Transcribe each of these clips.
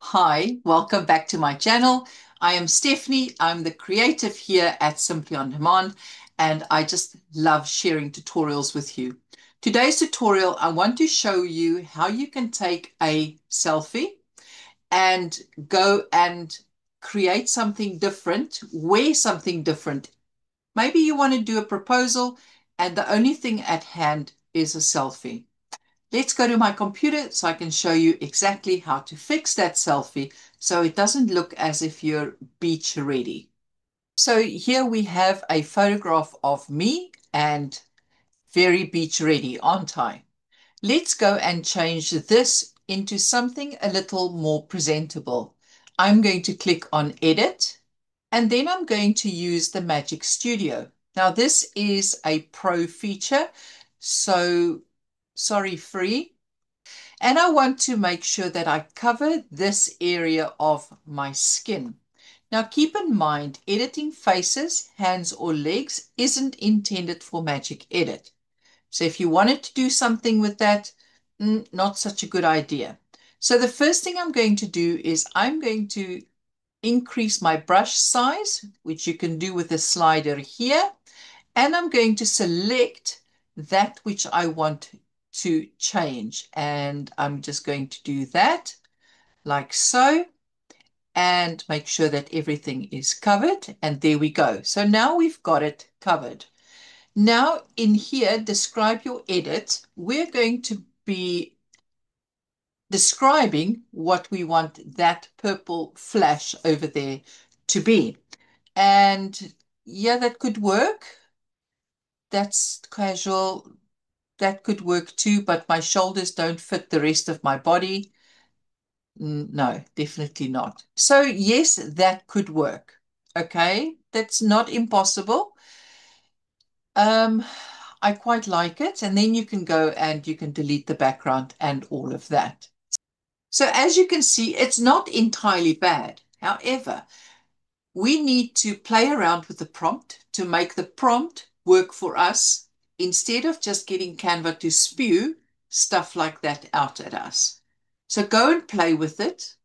Hi, welcome back to my channel. I am Stephanie. I'm the creative here at Simply On Demand, and I just love sharing tutorials with you. Today's tutorial, I want to show you how you can take a selfie and go and create something different, wear something different. Maybe you want to do a proposal, and the only thing at hand is a selfie. Let's go to my computer so I can show you exactly how to fix that selfie so it doesn't look as if you're beach ready. So here we have a photograph of me and very beach ready, aren't I? Let's go and change this into something a little more presentable. I'm going to click on Edit, and then I'm going to use the Magic Studio. Now this is a pro feature, so sorry, free. And I want to make sure that I cover this area of my skin. Now keep in mind, editing faces, hands or legs isn't intended for Magic Edit. So if you wanted to do something with that, not such a good idea. So the first thing I'm going to do is I'm going to increase my brush size, which you can do with the slider here. And I'm going to select that which I want to change. And I'm just going to do that like so and make sure that everything is covered. And there we go. So now we've got it covered. Now in here, describe your edit. We're going to be describing what we want that purple flash over there to be. And yeah, that could work. That's casual. That could work too, but my shoulders don't fit the rest of my body. No, definitely not. So yes, that could work. Okay, that's not impossible. Um, I quite like it. And then you can go and you can delete the background and all of that. So as you can see, it's not entirely bad. However, we need to play around with the prompt to make the prompt work for us instead of just getting Canva to spew stuff like that out at us. So go and play with it.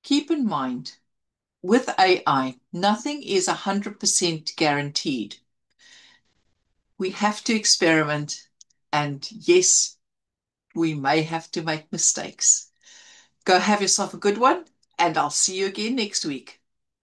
Keep in mind, with AI, nothing is 100% guaranteed. We have to experiment, and yes, we may have to make mistakes. Go have yourself a good one, and I'll see you again next week.